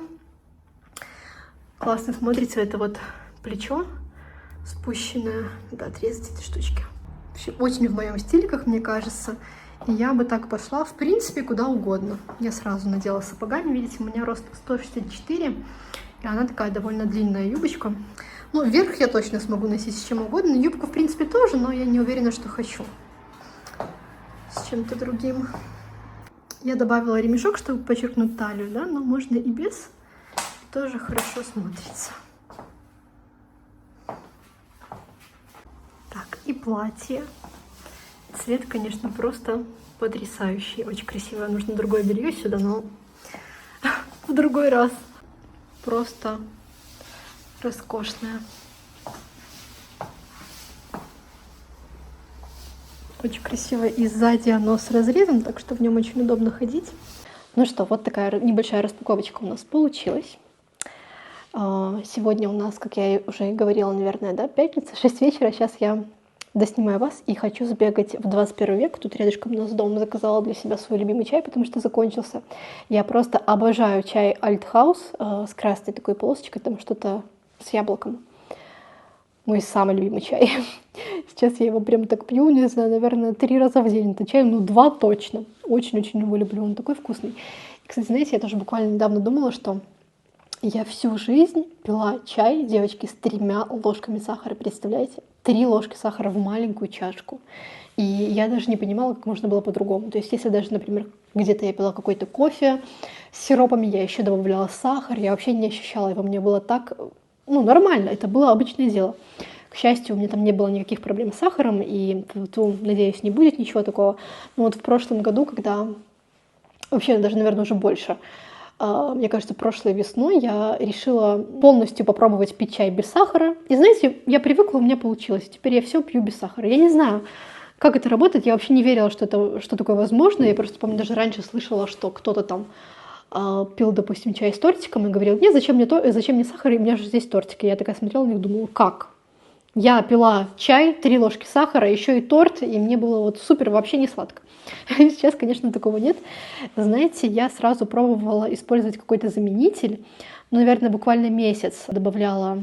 Speaker 1: Классно смотрится это вот плечо спущенное. Надо отрезать эти штучки. Вообще очень в моем стиле, как мне кажется. И я бы так пошла, в принципе, куда угодно. Я сразу надела сапогами. Видите, у меня рост 164. И она такая довольно длинная юбочка. Ну, верх я точно смогу носить с чем угодно. Юбку, в принципе, тоже, но я не уверена, что хочу с чем-то другим. Я добавила ремешок, чтобы подчеркнуть талию, да, но можно и без. Тоже хорошо смотрится. Так, и платье. Цвет, конечно, просто потрясающий. Очень красивое. Нужно другое белье сюда, но в другой раз. Просто роскошная. Очень красиво. И сзади оно с разрезом, так что в нем очень удобно ходить. Ну что, вот такая небольшая распаковочка у нас получилась. Сегодня у нас, как я уже говорила, наверное, да, пятница, 6 вечера. Сейчас я доснимаю вас и хочу сбегать в 21 век. Тут рядышком у нас дом, заказала для себя свой любимый чай, потому что закончился. Я просто обожаю чай Alt House с красной такой полосочкой, там что-то с яблоком. Мой самый любимый чай. Сейчас я его прям так пью, не знаю, наверное, 3 раза в день. Это чай, 2 точно. Очень-очень его люблю, он такой вкусный. И, кстати, знаете, я тоже буквально недавно думала, что я всю жизнь пила чай, девочки, с 3 ложками сахара, представляете? 3 ложки сахара в маленькую чашку. И я даже не понимала, как можно было по-другому. То есть, если даже, например, где-то я пила какой-то кофе с сиропами, я еще добавляла сахар, я вообще не ощущала его. Мне было так, нормально, это было обычное дело. К счастью, у меня там не было никаких проблем с сахаром, и, надеюсь, не будет ничего такого. Но вот в прошлом году, когда... Вообще, даже, наверное, уже больше. Мне кажется, прошлой весной я решила полностью попробовать пить чай без сахара. И знаете, я привыкла, у меня получилось. Теперь я все пью без сахара. Я не знаю, как это работает. Я вообще не верила, что такое возможно. Я просто, помню, даже раньше слышала, что кто-то там пил, допустим, чай с тортиком и говорил: нет, зачем мне сахар, и у меня же здесь тортик. И я такая смотрела на них, думала, как? Я пила чай, 3 ложки сахара, еще и торт, и мне было вот супер, вообще не сладко. Сейчас, конечно, такого нет. Знаете, я сразу пробовала использовать какой-то заменитель. Наверное, буквально месяц добавляла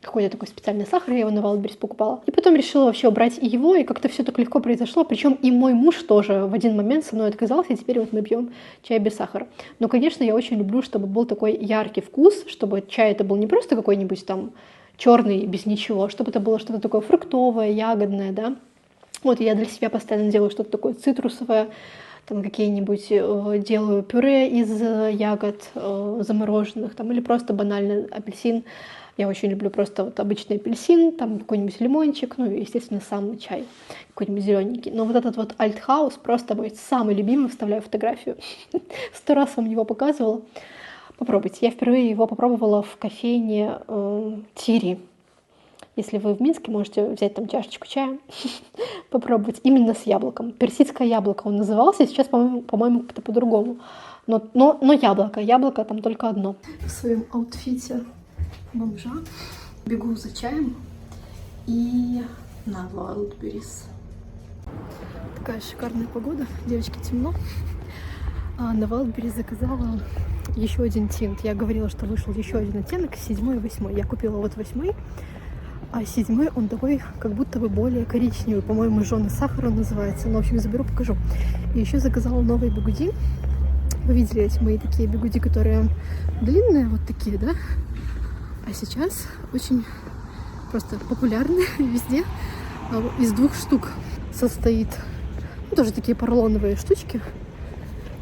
Speaker 1: какой-то такой специальный сахар, я его на Wildberries покупала. И потом решила вообще убрать и его, и как-то все так легко произошло. Причем и мой муж тоже в один момент со мной отказался, и теперь вот мы пьем чай без сахара. Но, конечно, я очень люблю, чтобы был такой яркий вкус, чтобы чай это был не просто какой-нибудь там черный без ничего, чтобы это было что-то такое фруктовое, ягодное, да. Вот я для себя постоянно делаю что-то такое цитрусовое, там какие-нибудь делаю пюре из ягод замороженных, там, или просто банальный апельсин. Я очень люблю просто вот обычный апельсин, там какой-нибудь лимончик, и, естественно, сам чай какой-нибудь зелененький. Но вот этот вот Alt House просто мой самый любимый, вставляю фотографию. 100 раз вам его показывала. Попробуйте. Я впервые его попробовала в кофейне Тири. Если вы в Минске, можете взять там чашечку чая, попробовать именно с яблоком. Персидское яблоко он назывался, сейчас, по-моему, как-то по-другому. Но яблоко там только одно. В своем аутфите бомжа бегу за чаем и на Wildberries. Такая шикарная погода, девочки, темно. На Wildberries заказала еще один тинт. Я говорила, что вышел еще один оттенок, 7 и 8. Я купила вот 8, а 7 он такой, как будто бы более коричневый. По-моему, «Жены сахара» называется. В общем, заберу, покажу. И еще заказала новые бигуди. Вы видели эти мои такие бигуди, которые длинные, вот такие, да? А сейчас очень просто популярные везде. Из 2 штук состоит. Тоже такие поролоновые штучки.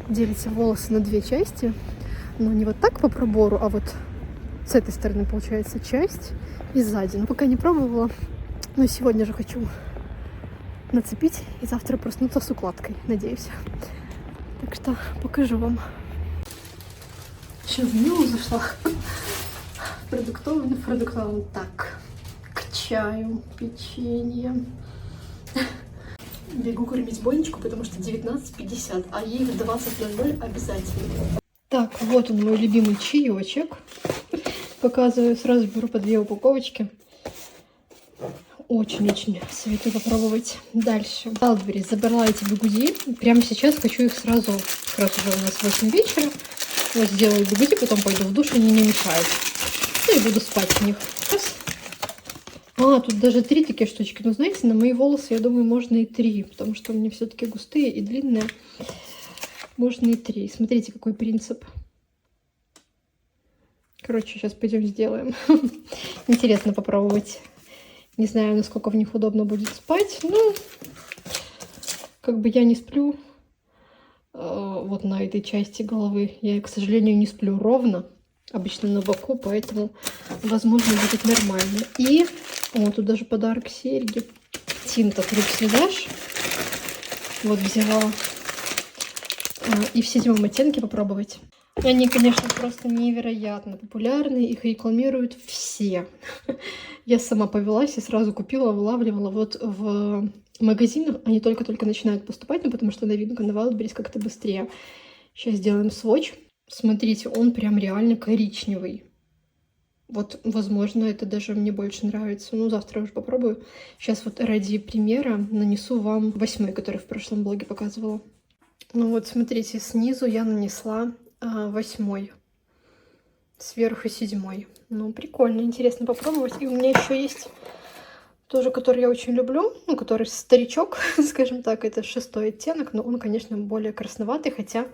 Speaker 1: Делите волосы на 2 части. Но не вот так по пробору, а вот с этой стороны получается часть и сзади. Но пока не пробовала. Но сегодня же хочу нацепить и завтра проснуться с укладкой, надеюсь. Так что покажу вам. Сейчас в Милу зашла. Продуктовый. Так, к чаю, печенье. Бегу кормить Бонечку, потому что 19:50, а ей в 20:00 обязательно. Так, вот он, мой любимый чаечек. Показываю, сразу беру по 2 упаковочки. Очень-очень советую попробовать. Дальше. Wildberries забрала эти бигуди. Прямо сейчас хочу их сразу же у нас 8 вечера. Вот сделаю бигуди, потом пойду в душ, они не мешают. И буду спать в них. Раз. Тут даже 3 такие штучки. Но знаете, на мои волосы, я думаю, можно и 3, потому что они все-таки густые и длинные. Можно и 3. Смотрите, какой принцип. Короче, сейчас пойдем сделаем. Интересно попробовать. Не знаю, насколько в них удобно будет спать. Как бы я не сплю вот на этой части головы. Я, к сожалению, не сплю ровно. Обычно на боку, поэтому, возможно, будет нормально. И тут даже подарок серьги. Тинта Трюксвидаж. Вот взяла. И в 7 оттенке попробовать. Они, конечно, просто невероятно популярны. Их рекламируют все. Я сама повелась и сразу купила, вылавливала. Вот в магазинах они только-только начинают поступать, ну, потому что новинка на Wildberries как-то быстрее. Сейчас сделаем сводч. Смотрите, он прям реально коричневый. Вот, возможно, это даже мне больше нравится. Ну, завтра уже попробую. Сейчас вот ради примера нанесу вам 8, который в прошлом блоге показывала. Ну вот, смотрите, снизу я нанесла 8, сверху 7. Ну, прикольно, интересно попробовать. И у меня еще есть тоже, который я очень люблю, ну, который старичок, скажем так, это 6 оттенок, но он, конечно, более красноватый, хотя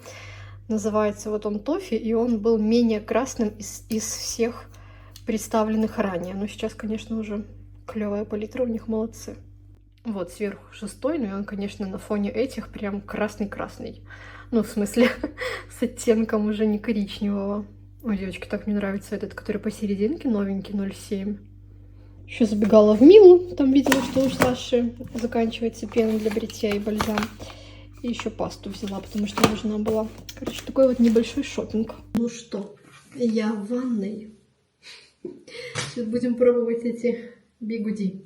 Speaker 1: называется вот он тофи, и он был менее красным из всех представленных ранее. Но сейчас, конечно, уже клевая палитра, у них молодцы. Вот сверху 6, ну и он, конечно, на фоне этих прям красный-красный. Ну, в смысле, с оттенком уже не коричневого. Ой, девочки, так мне нравится этот, который посерединке, новенький, 0,7. Еще забегала в Милу, там видела, что у Саши заканчивается пена для бритья и бальзам. И еще пасту взяла, потому что нужна была. Короче, такой вот небольшой шопинг. Ну что, я в ванной. Сейчас будем пробовать эти бигуди.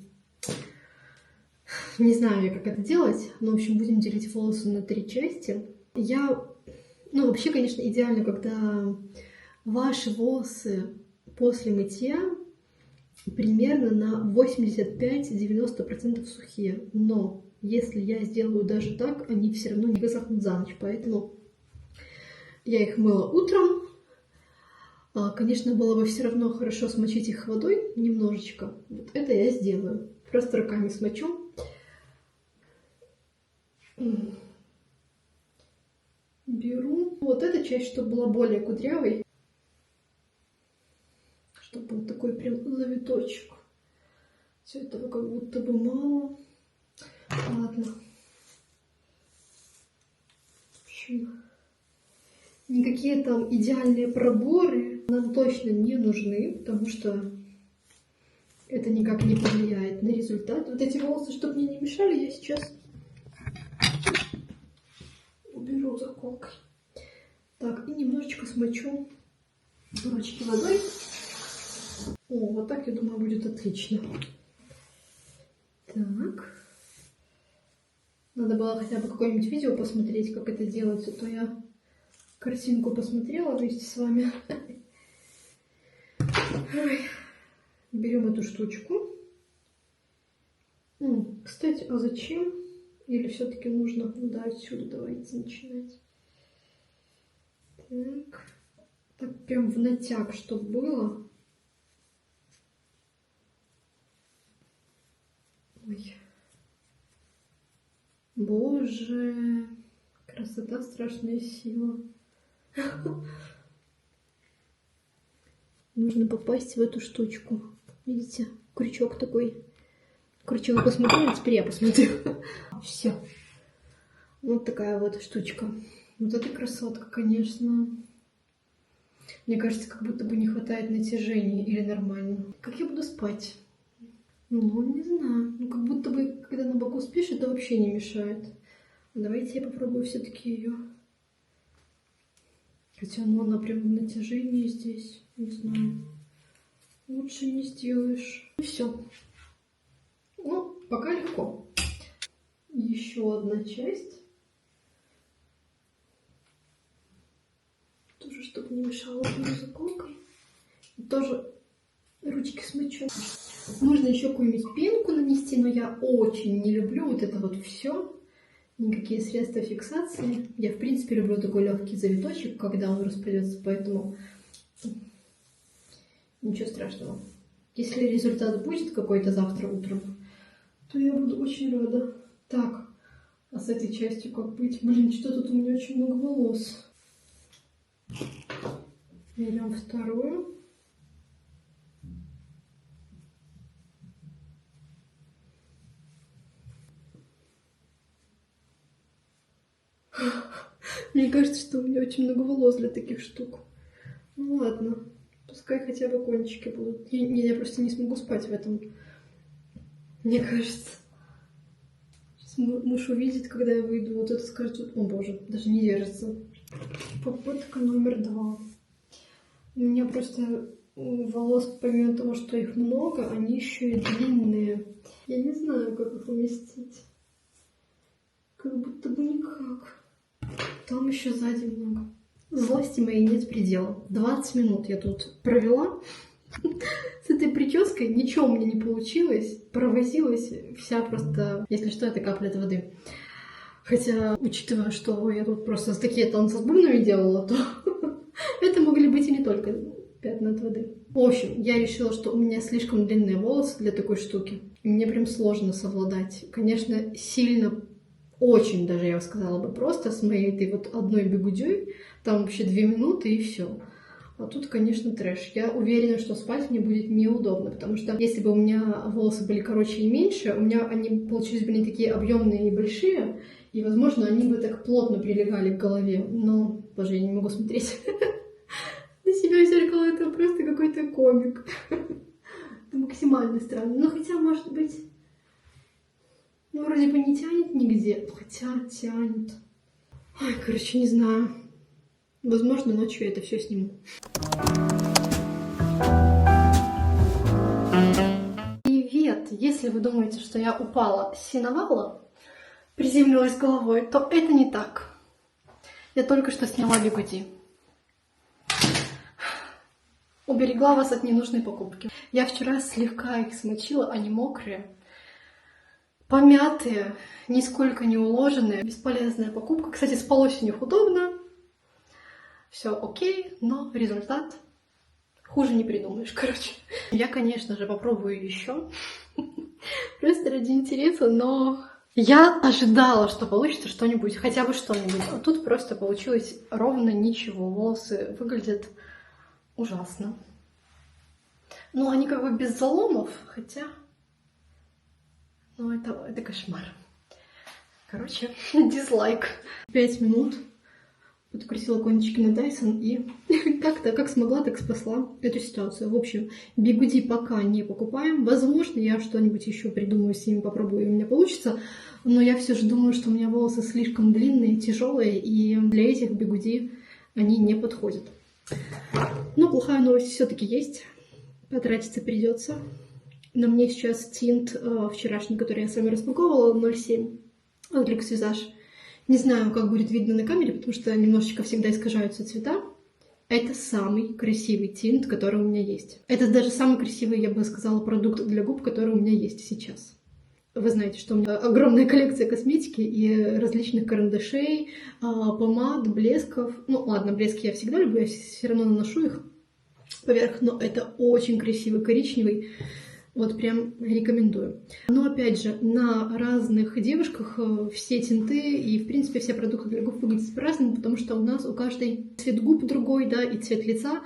Speaker 1: Не знаю я, как это делать, но, в общем, будем делить волосы на 3 части. Ну, вообще, конечно, идеально, когда ваши волосы после мытья примерно на 85-90% сухие. Но если я сделаю даже так, они все равно не высохнут за ночь. Поэтому я их мыла утром. Конечно, было бы все равно хорошо смочить их водой немножечко. Вот это я сделаю. Просто руками смочу. Беру вот эту часть, чтобы была более кудрявой. Чтобы был такой прям завиточек. Все этого как будто бы мало. Ладно. В общем, никакие там идеальные проборы нам точно не нужны, потому что это никак не повлияет на результат. Вот эти волосы, чтобы мне не мешали, я сейчас уберу заколкой. Так, и немножечко смочу ручки водой. О, вот так, я думаю, будет отлично. Так. Надо было хотя бы какое-нибудь видео посмотреть, как это делается, то я картинку посмотрела вместе с вами. Берем эту штучку. Кстати, а зачем? Или все-таки нужно? Да, отсюда давайте начинать. Так. Так прям в натяг, чтобы было. Ой. Боже. Красота, страшная сила. Нужно попасть в эту штучку. Видите? Крючок такой. Короче, вы посмотрели, теперь я посмотрю. Все. Вот такая вот штучка. Вот это красотка, конечно. Мне кажется, как будто бы не хватает натяжения или нормально. Как я буду спать? Ну, не знаю. Ну, как будто бы, когда на боку спишь, это вообще не мешает. Давайте я попробую все-таки ее. Хотя, ну, она прям в натяжении здесь. Не знаю. Лучше не сделаешь. Ну, все. Ну, пока легко. Еще одна часть. Тоже, чтобы не мешало заколкой. Тоже ручки смочу. Можно еще какую-нибудь пенку нанести, но я очень не люблю вот это вот все. Никакие средства фиксации. Я, в принципе, люблю такой легкий завиточек, когда он распадется, поэтому ничего страшного. Если результат будет какой-то завтра утром, то я буду очень рада. Так, а с этой частью как быть? Блин, что тут у меня очень много волос. Берем вторую. Мне кажется, что у меня очень много волос для таких штук. Ну ладно, пускай хотя бы кончики будут. Я просто не смогу спать в этом. Мне кажется. Сейчас муж увидит, когда я выйду, вот это скажет, о боже, даже не держится. Попытка номер 2. У меня просто волос, помимо того, что их много, они еще и длинные. Я не знаю, как их уместить. как будто бы никак. Там еще сзади много. Злости моей нет предела. 20 минут я тут провела с этой прической. Ничего у меня не получилось. Провозилась вся просто... Если что, это капля от воды. Хотя, учитывая, что я тут просто такие танцы с бубнами делала, то это могли быть и не только пятна от воды. В общем, я решила, что у меня слишком длинные волосы для такой штуки. И мне прям сложно совладать. Конечно, сильно, очень даже, я бы сказала бы, просто с моей этой вот одной бигудей. Там вообще 2 минуты и все. А тут, конечно, трэш. Я уверена, что спать мне будет неудобно, потому что если бы у меня волосы были короче и меньше, у меня они получились бы не такие объемные и большие, и, возможно, они бы так плотно прилегали к голове. Но, боже, я не могу смотреть на себя в зеркало, это просто какой-то комик. Это максимально странно. Ну, хотя, может быть, ну, вроде бы не тянет нигде, хотя тянет. Ой, короче, не знаю. Возможно, ночью я это все сниму. Привет! Если вы думаете, что я упала с сеновала, приземлилась головой, то это не так. Я только что сняла бигуди. Уберегла вас от ненужной покупки. Я вчера слегка их смочила, они мокрые, помятые, нисколько не уложенные. Бесполезная покупка. Кстати, спалось у них удобно. Все окей, но результат хуже не придумаешь, короче. Я, конечно же, попробую еще. Просто ради интереса, но я ожидала, что получится что-нибудь, хотя бы что-нибудь. А тут просто получилось ровно ничего. Волосы выглядят ужасно. Ну, они как бы без заломов, хотя... Ну, это кошмар. Короче, дизлайк. 5 минут. Подкрутила кончики на Dyson и как-то, как смогла, так спасла эту ситуацию. В общем, бигуди пока не покупаем. Возможно, я что-нибудь еще придумаю с ними, попробую, и у меня получится. Но я все же думаю, что у меня волосы слишком длинные, тяжелые, и для этих бигуди они не подходят. Но плохая новость все-таки есть. Потратиться придется. На мне сейчас тинт вчерашний, который я с вами распаковывала, 0,7 от Luxe Visage. Не знаю, как будет видно на камере, потому что немножечко всегда искажаются цвета. Это самый красивый тинт, который у меня есть. Это даже самый красивый, я бы сказала, продукт для губ, который у меня есть сейчас. Вы знаете, что у меня огромная коллекция косметики и различных карандашей, помад, блесков. Ну ладно, блески я всегда люблю, я все равно наношу их поверх, но это очень красивый коричневый. Вот прям рекомендую. Но опять же, на разных девушках все тинты и, в принципе, все продукты для губ выглядят по-разному, потому что у нас у каждой цвет губ другой, да, и цвет лица.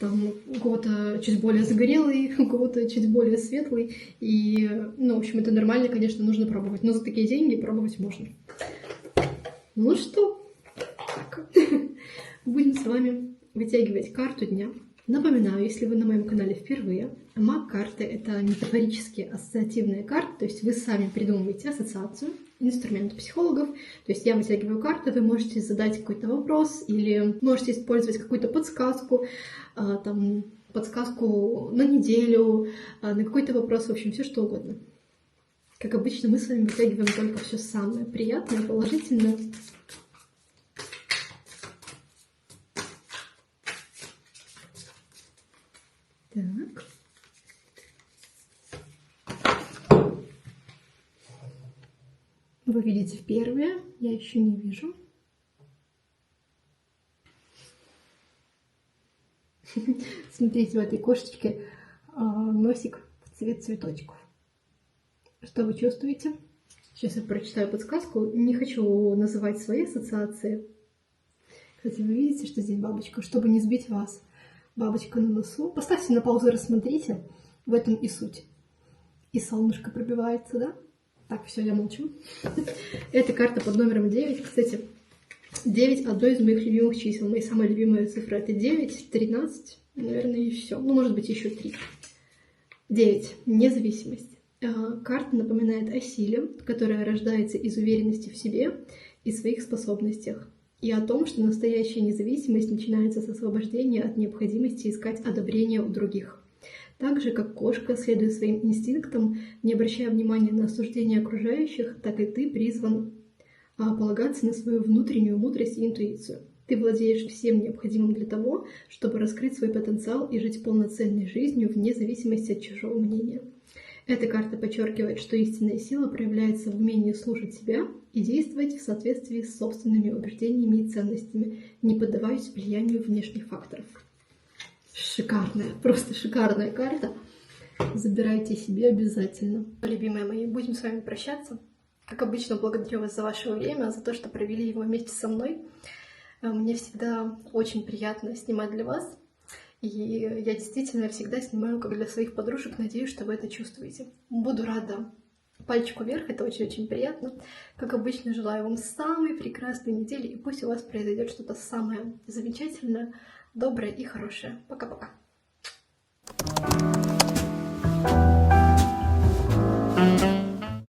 Speaker 1: Там у кого-то чуть более загорелый, у кого-то чуть более светлый. И, ну, в общем, это нормально, конечно, нужно пробовать. Но за такие деньги пробовать можно. Ну что, так. Будем с вами вытягивать карту дня. Напоминаю, если вы на моем канале впервые, маг-карты — это метафорические ассоциативные карты, то есть вы сами придумываете ассоциацию, инструмент психологов, то есть я вытягиваю карту, вы можете задать какой-то вопрос или можете использовать какую-то подсказку, там, подсказку на неделю, на какой-то вопрос, в общем, все что угодно. Как обычно, мы с вами вытягиваем только все самое приятное, положительное. Так. Вы видите первое, я еще не вижу. Смотрите, в этой кошечке носик в цвет цветочков. Что вы чувствуете? Сейчас я прочитаю подсказку. Не хочу называть свои ассоциации. Кстати, вы видите, что здесь бабочка, чтобы не сбить вас. Бабочка на носу. Поставьте на паузу, рассмотрите. В этом и суть. И солнышко пробивается, да? Так, все, я молчу. Эта карта под номером 9. Кстати, 9 одно из моих любимых чисел. Моя самая любимая цифра это 9, 13, наверное, и все. Ну, может быть, еще 3. 9. Независимость. Карта напоминает о силе, которая рождается из уверенности в себе и своих способностях. И о том, что настоящая независимость начинается с освобождения от необходимости искать одобрение у других. Так же, как кошка, следуя своим инстинктам, не обращая внимания на осуждение окружающих, так и ты призван а полагаться на свою внутреннюю мудрость и интуицию. Ты владеешь всем необходимым для того, чтобы раскрыть свой потенциал и жить полноценной жизнью вне зависимости от чужого мнения. Эта карта подчеркивает, что истинная сила проявляется в умении слушать себя и действовать в соответствии с собственными убеждениями и ценностями, не поддаваясь влиянию внешних факторов. Шикарная, просто шикарная карта. Забирайте себе обязательно. Любимые мои, будем с вами прощаться. Как обычно, благодарю вас за ваше время, за то, что провели его вместе со мной. Мне всегда очень приятно снимать для вас. И я действительно всегда снимаю как для своих подружек. Надеюсь, что вы это чувствуете. Буду рада пальчику вверх, это очень-очень приятно. Как обычно, желаю вам самой прекрасной недели. И пусть у вас произойдет что-то самое замечательное, доброе и хорошее. Пока-пока.